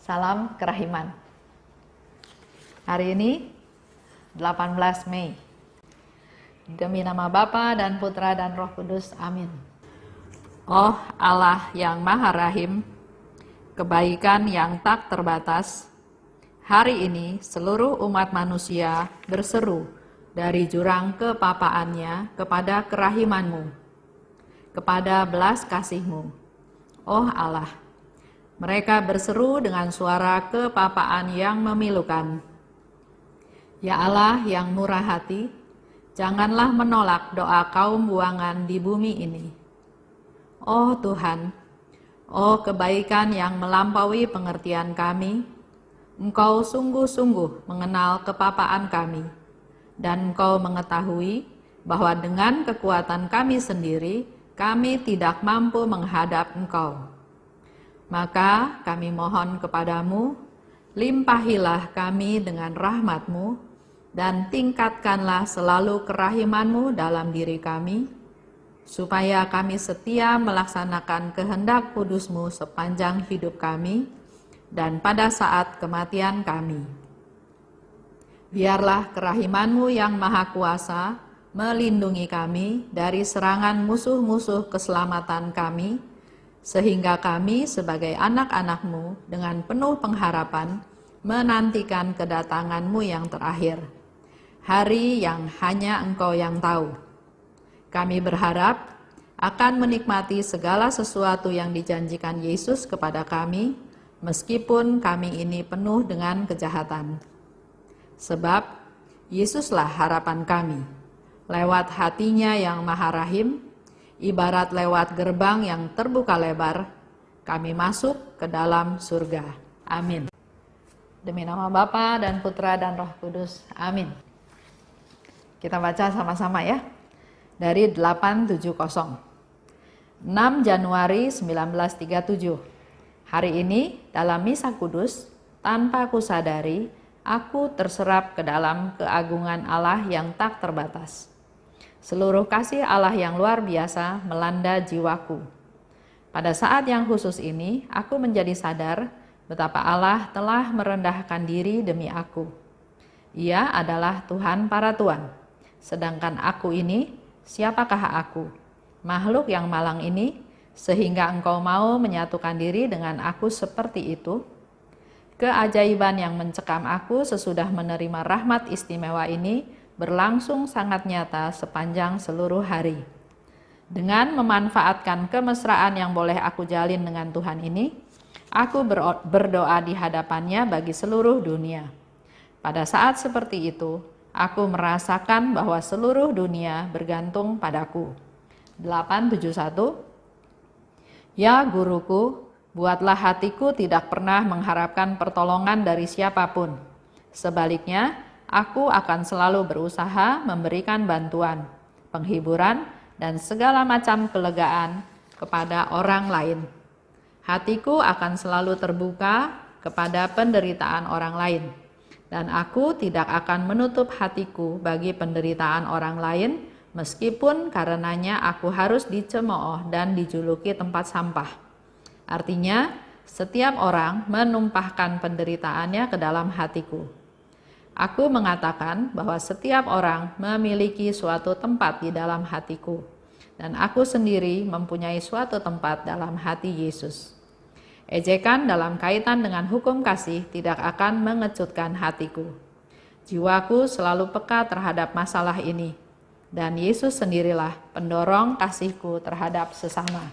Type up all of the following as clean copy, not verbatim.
Salam kerahiman. Hari ini 18 Mei. Demi nama Bapa dan Putra dan Roh Kudus. Amin. Oh Allah yang Maha Rahim, kebaikan yang tak terbatas, hari ini seluruh umat manusia berseru dari jurang kepapaannya kepada kerahiman-Mu, kepada belas kasih-Mu. Oh Allah, mereka berseru dengan suara kepapaan yang memilukan. Ya Allah yang murah hati, janganlah menolak doa kaum buangan di bumi ini. Oh Tuhan, oh kebaikan yang melampaui pengertian kami, Engkau sungguh-sungguh mengenal kepapaan kami, dan Engkau mengetahui bahwa dengan kekuatan kami sendiri, kami tidak mampu menghadap Engkau. Maka kami mohon kepadamu, limpahilah kami dengan rahmat-Mu, dan tingkatkanlah selalu kerahiman-Mu dalam diri kami, supaya kami setia melaksanakan kehendak kudus-Mu sepanjang hidup kami, dan pada saat kematian kami. Biarlah kerahiman-Mu yang maha kuasa melindungi kami dari serangan musuh-musuh keselamatan kami, sehingga kami sebagai anak-anak-Mu dengan penuh pengharapan menantikan kedatangan-Mu yang terakhir, hari yang hanya Engkau yang tahu. Kami berharap akan menikmati segala sesuatu yang dijanjikan Yesus kepada kami, meskipun kami ini penuh dengan kejahatan. Sebab Yesuslah harapan kami, lewat hatinya yang maha rahim, ibarat lewat gerbang yang terbuka lebar, kami masuk ke dalam surga. Amin. Demi nama Bapa dan Putra dan Roh Kudus. Amin. Kita baca sama-sama ya. Dari 870. 6 Januari 1937. Hari ini dalam Misa Kudus, tanpa kusadari, aku terserap ke dalam keagungan Allah yang tak terbatas. Seluruh kasih Allah yang luar biasa melanda jiwaku. Pada saat yang khusus ini, aku menjadi sadar betapa Allah telah merendahkan diri demi aku. Ia adalah Tuhan para Tuhan. Sedangkan aku ini, siapakah aku? Makhluk yang malang ini, sehingga Engkau mau menyatukan diri dengan aku seperti itu. Keajaiban yang mencekam aku sesudah menerima rahmat istimewa ini berlangsung sangat nyata sepanjang seluruh hari. Dengan memanfaatkan kemesraan yang boleh aku jalin dengan Tuhan ini, aku berdoa di hadapannya bagi seluruh dunia. Pada saat seperti itu, aku merasakan bahwa seluruh dunia bergantung padaku. 871. Ya guruku, buatlah hatiku tidak pernah mengharapkan pertolongan dari siapapun. Sebaliknya, aku akan selalu berusaha memberikan bantuan, penghiburan, dan segala macam kelegaan kepada orang lain. Hatiku akan selalu terbuka kepada penderitaan orang lain, dan aku tidak akan menutup hatiku bagi penderitaan orang lain, meskipun karenanya aku harus dicemooh dan dijuluki tempat sampah. Artinya, setiap orang menumpahkan penderitaannya ke dalam hatiku. Aku mengatakan bahwa setiap orang memiliki suatu tempat di dalam hatiku, dan aku sendiri mempunyai suatu tempat dalam hati Yesus. Ejekan dalam kaitan dengan hukum kasih tidak akan mengecutkan hatiku. Jiwaku selalu peka terhadap masalah ini, dan Yesus sendirilah pendorong kasihku terhadap sesama.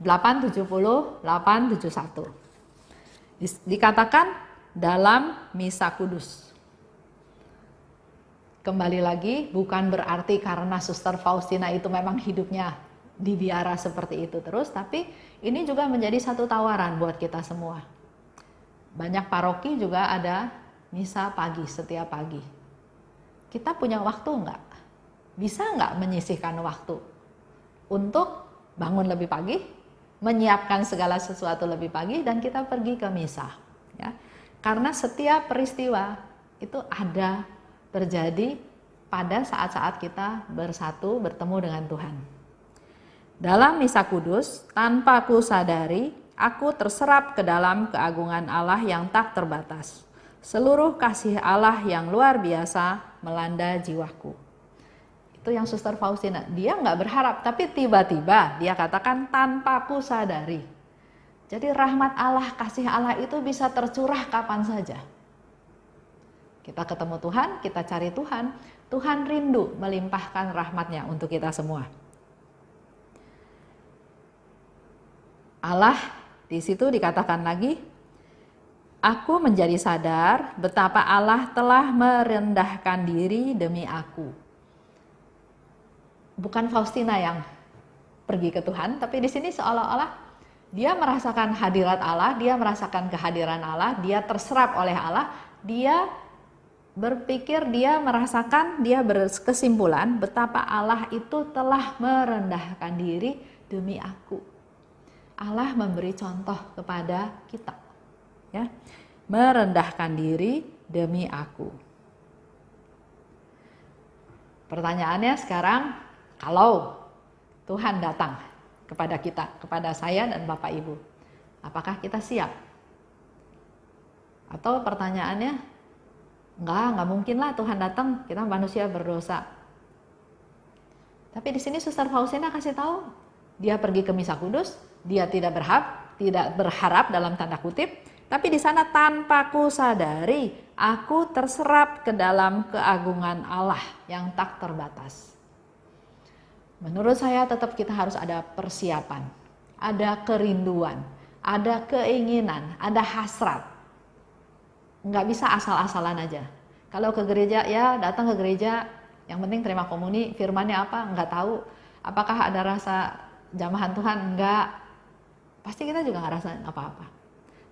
870, 871. Dikatakan dalam Misa Kudus. Kembali lagi, bukan berarti karena Suster Faustina itu memang hidupnya dibiara seperti itu terus, tapi ini juga menjadi satu tawaran buat kita semua. Banyak paroki juga ada misa pagi setiap pagi. Kita punya waktu enggak? Bisa enggak menyisihkan waktu untuk bangun lebih pagi, menyiapkan segala sesuatu lebih pagi, dan kita pergi ke misa, ya? Karena setiap peristiwa itu ada terjadi pada saat-saat kita bertemu dengan Tuhan. Dalam Misa Kudus, tanpa ku sadari, aku terserap ke dalam keagungan Allah yang tak terbatas. Seluruh kasih Allah yang luar biasa melanda jiwaku. Itu yang Suster Faustina, dia nggak berharap, tapi tiba-tiba dia katakan tanpa ku sadari. Jadi rahmat Allah, kasih Allah itu bisa tercurah kapan saja. Kita ketemu Tuhan, kita cari Tuhan, Tuhan rindu melimpahkan rahmatnya untuk kita semua. Allah di situ dikatakan lagi, aku menjadi sadar betapa Allah telah merendahkan diri demi aku. Bukan Faustina yang pergi ke Tuhan, tapi di sini seolah-olah dia merasakan hadirat Allah, dia merasakan kehadiran Allah, dia terserap oleh Allah, dia berpikir, dia merasakan, dia berkesimpulan betapa Allah itu telah merendahkan diri demi aku. Allah memberi contoh kepada kita, ya, merendahkan diri demi aku. Pertanyaannya sekarang, kalau Tuhan datang kepada kita, kepada saya dan Bapak Ibu, apakah kita siap? Atau pertanyaannya, enggak mungkin lah Tuhan datang, kita manusia berdosa. Tapi di sini Suster Faustina kasih tahu, dia pergi ke Misa Kudus, dia tidak berharap dalam tanda kutip, tapi di sana tanpa ku sadari, aku terserap ke dalam keagungan Allah yang tak terbatas. Menurut saya tetap kita harus ada persiapan, ada kerinduan, ada keinginan, ada hasrat. Nggak bisa asal-asalan aja. Kalau ke gereja, ya datang ke gereja, yang penting terima komuni, firmannya apa, nggak tahu. Apakah ada rasa jamahan Tuhan? Enggak. Pasti kita juga nggak rasain apa-apa.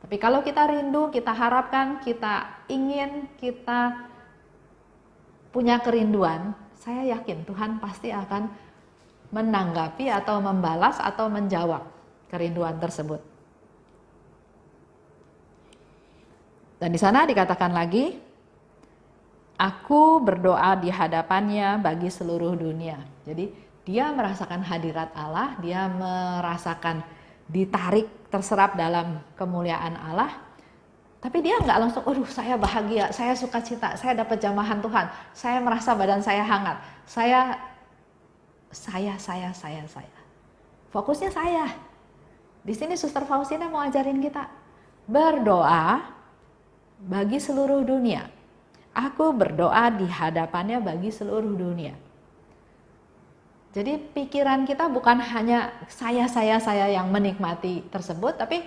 Tapi kalau kita rindu, kita harapkan, kita ingin, kita punya kerinduan, saya yakin Tuhan pasti akan menanggapi atau membalas atau menjawab kerinduan tersebut. Dan di sana dikatakan lagi, aku berdoa di hadapannya bagi seluruh dunia. Jadi dia merasakan hadirat Allah, dia merasakan ditarik, terserap dalam kemuliaan Allah. Tapi dia nggak langsung, aduh saya bahagia, saya sukacita, saya dapat jamahan Tuhan, saya merasa badan saya hangat, saya. Fokusnya saya. Di sini Suster Faustina mau ajarin kita berdoa bagi seluruh dunia. Aku berdoa di hadapannya bagi seluruh dunia. Jadi pikiran kita bukan hanya saya yang menikmati tersebut, tapi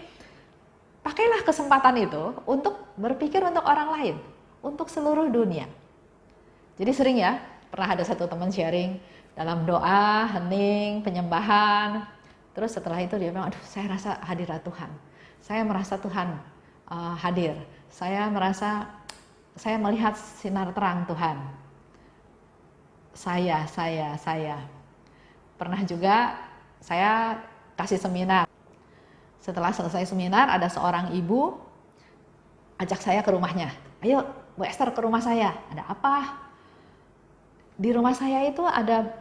pakailah kesempatan itu untuk berpikir untuk orang lain, untuk seluruh dunia. Jadi sering ya, pernah ada satu teman sharing dalam doa, hening, penyembahan, terus setelah itu dia bilang, aduh saya rasa hadirat Tuhan, saya merasa Tuhan hadir, saya merasa saya melihat sinar terang Tuhan. Saya. Pernah juga saya kasih seminar. Setelah selesai seminar, ada seorang ibu ajak saya ke rumahnya. Ayo Bu Esther ke rumah saya, ada apa? Di rumah saya itu ada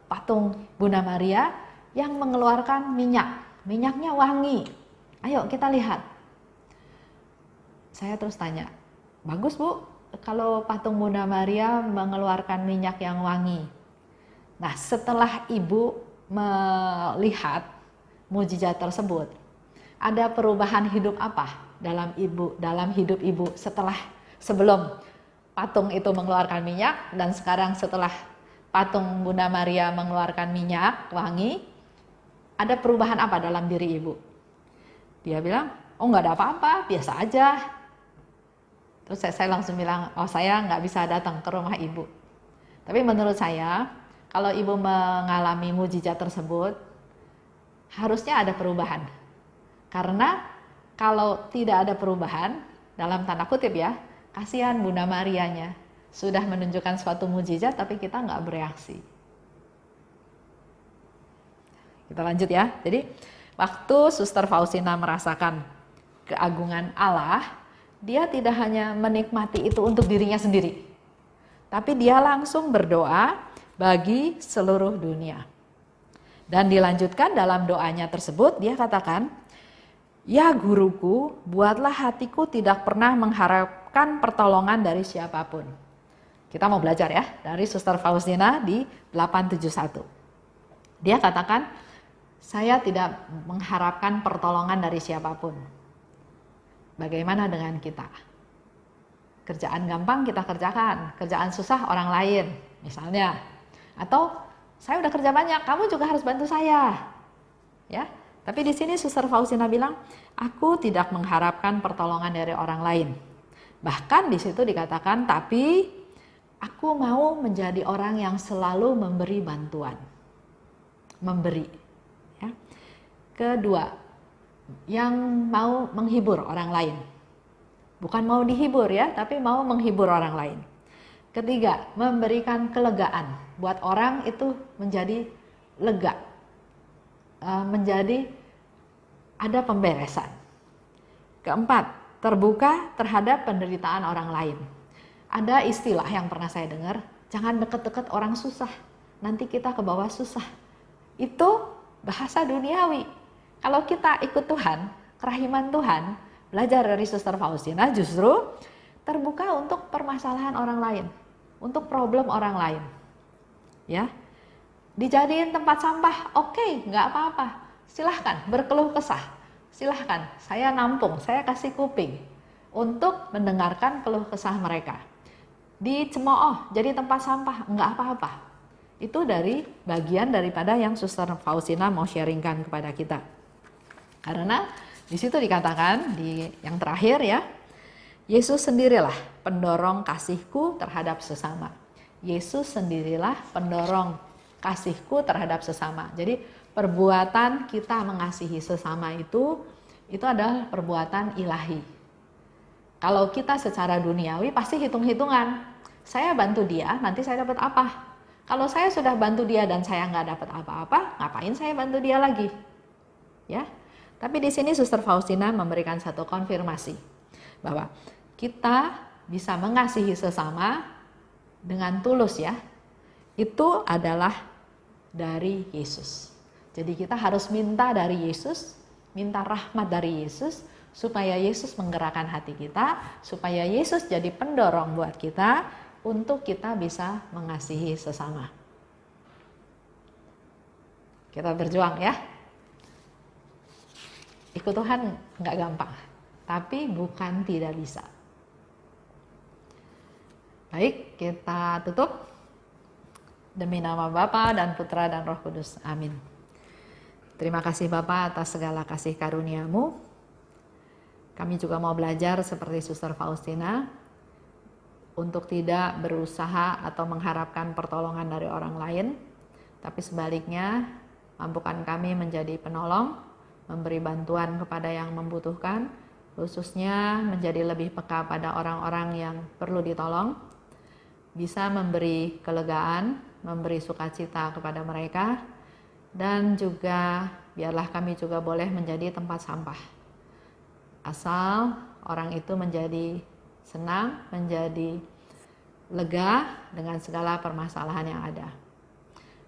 patung Bunda Maria yang mengeluarkan minyak. Minyaknya wangi. Ayo kita lihat. Saya terus tanya, bagus Bu, kalau patung Bunda Maria mengeluarkan minyak yang wangi. Nah, setelah ibu melihat mujizat tersebut, ada perubahan hidup apa dalam hidup ibu sebelum patung itu mengeluarkan minyak dan sekarang setelah patung Bunda Maria mengeluarkan minyak wangi, ada perubahan apa dalam diri ibu? Dia bilang, oh nggak ada apa-apa, biasa aja. Terus saya langsung bilang, oh saya nggak bisa datang ke rumah ibu. Tapi menurut saya, kalau ibu mengalami mujizat tersebut, harusnya ada perubahan. Karena kalau tidak ada perubahan, dalam tanda kutip ya, kasihan Bunda Marianya, sudah menunjukkan suatu mujizat tapi kita nggak bereaksi. Kita lanjut ya. Jadi waktu Suster Faustina merasakan keagungan Allah, dia tidak hanya menikmati itu untuk dirinya sendiri, tapi dia langsung berdoa bagi seluruh dunia. Dan dilanjutkan dalam doanya tersebut, dia katakan, Ya guruku, buatlah hatiku tidak pernah mengharapkan pertolongan dari siapapun. Kita mau belajar ya dari Suster Faustina di 871. Dia katakan, saya tidak mengharapkan pertolongan dari siapapun. Bagaimana dengan kita? Kerjaan gampang kita kerjakan, kerjaan susah orang lain misalnya. Atau saya udah kerja banyak, kamu juga harus bantu saya. Ya. Tapi di sini Suster Faustina bilang, aku tidak mengharapkan pertolongan dari orang lain. Bahkan di situ dikatakan, tapi aku mau menjadi orang yang selalu memberi bantuan. Memberi. Ya. Kedua, yang mau menghibur orang lain. Bukan mau dihibur ya, tapi mau menghibur orang lain. Ketiga, memberikan kelegaan. Buat orang itu menjadi lega. Menjadi ada pemberesan. Keempat, terbuka terhadap penderitaan orang lain. Ada istilah yang pernah saya dengar, jangan deket-deket orang susah, nanti kita ke bawah susah. Itu bahasa duniawi. Kalau kita ikut Tuhan, kerahiman Tuhan, belajar dari Suster Faustina justru terbuka untuk permasalahan orang lain, untuk problem orang lain. Ya, dijadiin tempat sampah, oke, nggak apa-apa. Silahkan berkeluh kesah, silahkan saya nampung, saya kasih kuping untuk mendengarkan keluh kesah mereka. Dicemooh jadi tempat sampah, nggak apa-apa. Itu dari bagian daripada yang Suster Faustina mau sharingkan kepada kita. Karena di situ dikatakan di yang terakhir ya, Yesus sendirilah pendorong kasihku terhadap sesama. Yesus sendirilah pendorong kasihku terhadap sesama. Jadi perbuatan kita mengasihi sesama itu adalah perbuatan ilahi. Kalau kita secara duniawi pasti hitung-hitungan. Saya bantu dia, nanti saya dapat apa? Kalau saya sudah bantu dia dan saya nggak dapat apa-apa, ngapain saya bantu dia lagi? Ya. Tapi di sini Suster Faustina memberikan satu konfirmasi bahwa kita bisa mengasihi sesama dengan tulus ya. Itu adalah dari Yesus. Jadi kita harus minta dari Yesus, minta rahmat dari Yesus, supaya Yesus menggerakkan hati kita, supaya Yesus jadi pendorong buat kita, untuk kita bisa mengasihi sesama. Kita berjuang ya. Ikut Tuhan nggak gampang, tapi bukan tidak bisa. Baik, kita tutup. Demi nama Bapa dan Putra dan Roh Kudus. Amin. Terima kasih Bapa atas segala kasih karunia-Mu. Kami juga mau belajar seperti Suster Faustina untuk tidak berusaha atau mengharapkan pertolongan dari orang lain, tapi sebaliknya mampukan kami menjadi penolong, memberi bantuan kepada yang membutuhkan, khususnya menjadi lebih peka pada orang-orang yang perlu ditolong, bisa memberi kelegaan, memberi sukacita kepada mereka, dan juga biarlah kami juga boleh menjadi tempat sampah. Asal orang itu menjadi senang, menjadi lega dengan segala permasalahan yang ada.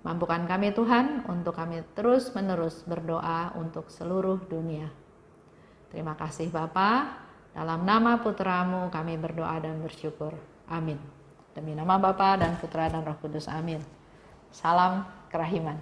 Mampukan kami Tuhan untuk kami terus-menerus berdoa untuk seluruh dunia. Terima kasih Bapa, dalam nama Putra-Mu kami berdoa dan bersyukur. Amin. Demi nama Bapa dan Putra dan Roh Kudus. Amin. Salam kerahiman.